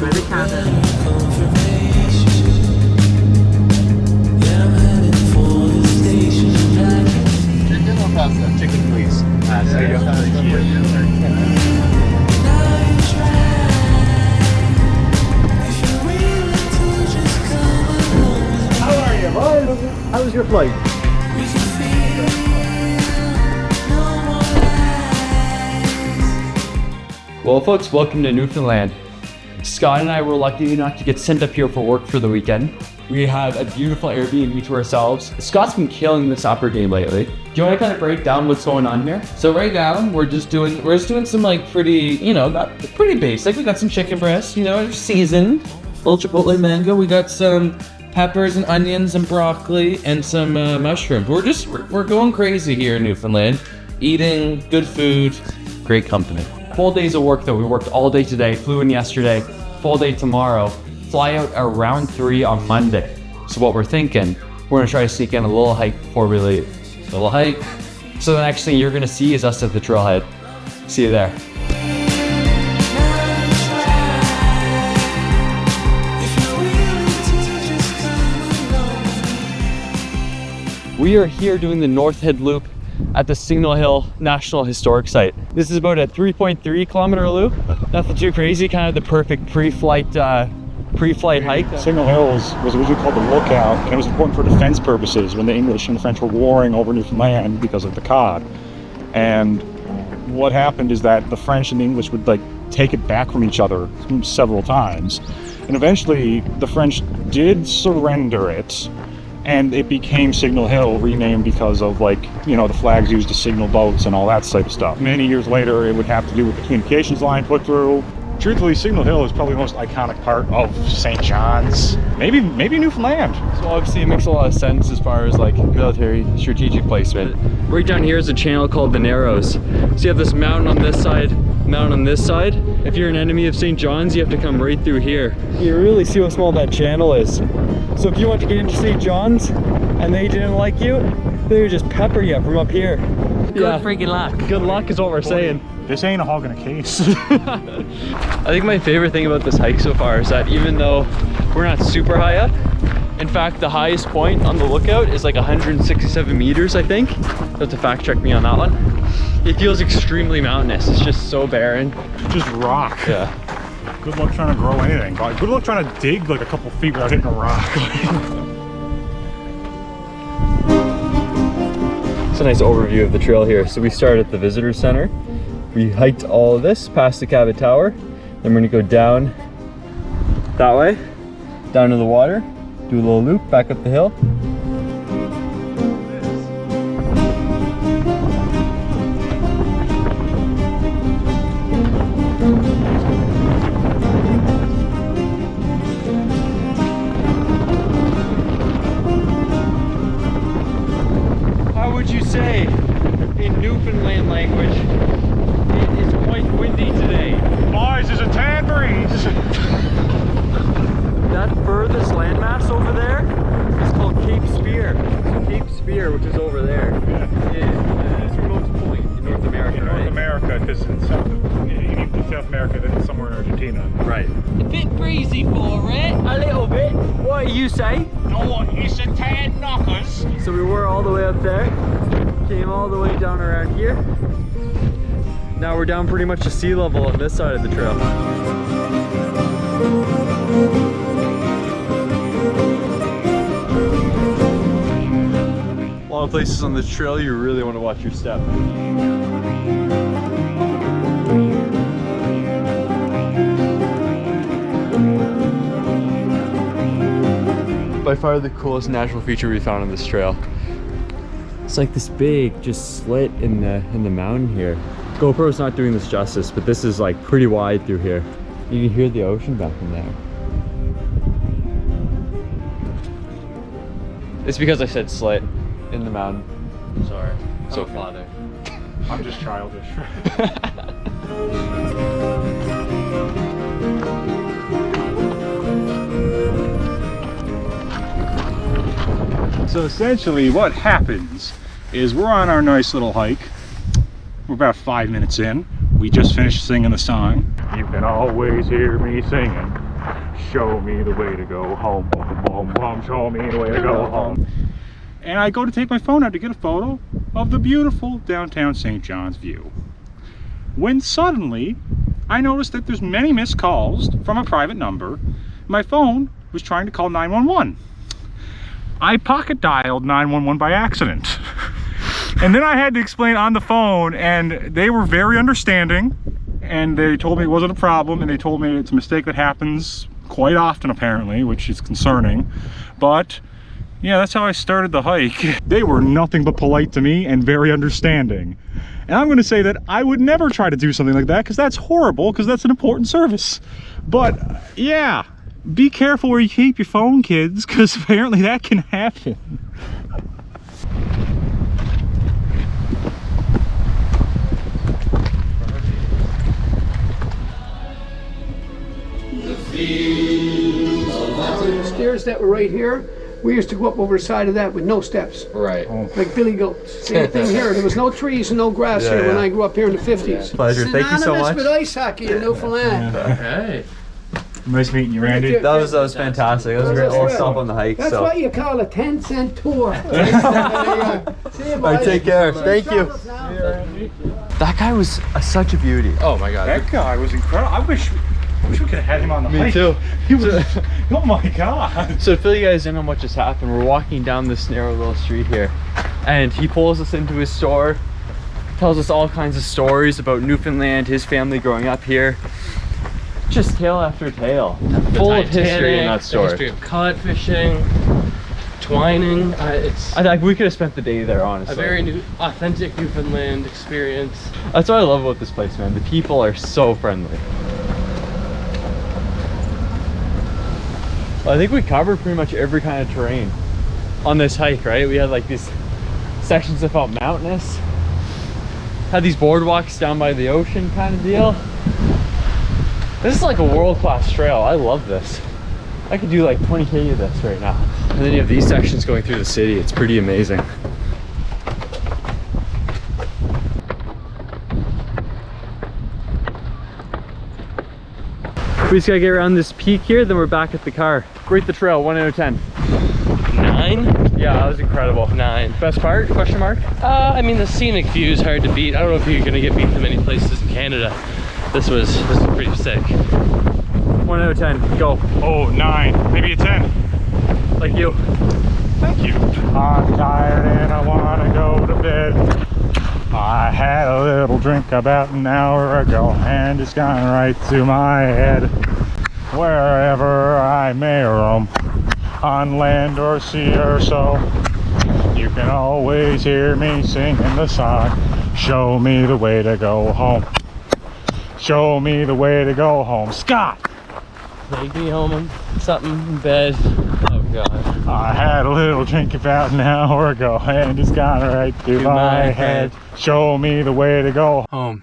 by the cabin. Chicken, please. How are you, boys? How was your flight? Well, folks, welcome to Newfoundland. Scott and I were lucky enough to get sent up here for work for the weekend. We have a beautiful Airbnb to ourselves. Scott's been killing this upper game lately. Do you want to kind of break down what's going on here? So right now we're just doing some like pretty, not pretty basic. We got some chicken breasts, seasoned, little chipotle mango. We got some peppers and onions and broccoli and some mushrooms. We're going crazy here in Newfoundland, eating good food, great company. Full days of work though. We worked all day today, flew in yesterday, full day tomorrow. Fly out around 3 on Monday. So what we're thinking, we're gonna try to sneak in a little hike before we leave. Little hike. So the next thing you're gonna see is us at the trailhead. See you there. We are here doing the North Head Loop at the Signal Hill National Historic Site. This is about a 3.3 kilometer loop. Nothing too crazy, kind of the perfect pre-flight hike. Signal Hills was originally called the Lookout, and it was important for defense purposes when the English and the French were warring over Newfoundland because of the cod. And what happened is that the French and the English would take it back from each other several times. And eventually the French did surrender it, and it became Signal Hill, renamed because of the flags used to signal boats and all that type of stuff. Many years later, it would have to do with the communications line put through. Truthfully, Signal Hill is probably the most iconic part of St. John's, maybe Newfoundland. So obviously it makes a lot of sense as far as military strategic placement. Right down here is a channel called the Narrows. So you have this mountain on this side, mountain on this side. If you're an enemy of St. John's, you have to come right through here. You really see how small that channel is. So if you want to get into St. John's and they didn't like you, they would just pepper you from up here. Good freaking luck. Good luck is what we're saying. This ain't a hog in a case. I think my favorite thing about this hike so far is that even though we're not super high up, in fact the highest point on the lookout is 167 meters, I think. You'll have to fact check me on that one. It feels extremely mountainous. It's just so barren. Just rock. Yeah. Good luck trying to grow anything. Good luck trying to dig a couple feet without hitting a rock. It's a nice overview of the trail here. So we started at the visitor center. We hiked all of this past the Cabot Tower. Then we're gonna go down that way, down to the water, do a little loop back up the hill. How would you say in Newfoundland language, it is quite windy today? Boys, there's a tan breeze. That furthest landmass over there is called Cape Spear. So Cape Spear, which is over there, is the easternmost point in North America, In North America, because in South America, then it's somewhere in Argentina. Right. A bit breezy for it. A little bit. What do you say? No, it's a tan knockers. So we were all the way up there, came all the way down around here. Now we're down pretty much to sea level on this side of the trail. A lot of places on this trail you really want to watch your step. By far the coolest natural feature we found on this trail. It's like this big just slit in the mountain here. GoPro's not doing this justice, but this is pretty wide through here. You can hear the ocean back in there. It's because I said slit in the mountain. Sorry. So father. I'm just childish. So essentially what happens is we're on our nice little hike. We're about 5 minutes in. We just finished singing the song. You can always hear me singing. Show me the way to go home. Boom, boom, boom. Show me the way to go home. And I go to take my phone out to get a photo of the beautiful downtown St. John's view. When suddenly, I noticed that there's many missed calls from a private number. My phone was trying to call 911. I pocket dialed 911 by accident. And then I had to explain on the phone, and they were very understanding, and they told me it wasn't a problem, and they told me it's a mistake that happens quite often apparently, which is concerning. But yeah, that's how I started the hike. They were nothing but polite to me and very understanding. And I'm going to say that I would never try to do something like that, because that's horrible, because that's an important service. But yeah, be careful where you keep your phone, kids, because apparently that can happen. The stairs that were right here, we used to go up over the side of that with no steps, Right. like billy goats. Same thing here. There was no trees and no grass here when I grew up here in the 50s. Pleasure. Thank you so Synonymous much. with ice hockey in Newfoundland. Hey. Nice meeting you, Randy. Thank you. That was fantastic. That was a great little stop on the hike. That's So, what you call a 10-cent tour. See you, all right, boys. take care. Safe Thank you. travels now. That guy was such a beauty. Oh my god. That guy was incredible. I wish we could have had him on the hike. too. He was, oh my god. So to fill you guys in on what just happened, we're walking down this narrow little street here, and he pulls us into his store, tells us all kinds of stories about Newfoundland, his family growing up here. Just tale after tale, full of history in that store. History of cod fishing, twining. It's I think we could have spent the day there, a honestly. very authentic Newfoundland experience. That's what I love about this place, man. The people are so friendly. I think we covered pretty much every kind of terrain on this hike, right? We had like these sections that felt mountainous, had these boardwalks down by the ocean kind of deal. This is like a world-class trail. I love this. I could do like 20K of this right now. And then you have these sections going through the city. It's pretty amazing. We just gotta get around this peak here, then we're back at the car. Rate the trail, 1 out of 10. 9? Yeah, that was incredible. 9. Best part, question mark? I mean, the scenic view is hard to beat. I don't know if you're gonna get beat to many places in Canada. This was pretty sick. 1 out of 10, go. Oh, 9, maybe a 10. Like you. Thank you. I'm tired and I want to go to bed. I had a little drink about an hour ago and it's gone right to my head. Wherever I may roam, on land or sea or so, you can always hear me singing the song. Show me the way to go home. Show me the way to go home. Scott! Take me home and something in bed. Oh god. I had a little drink about an hour ago and it's gone right to my head. Show me the way to go Home.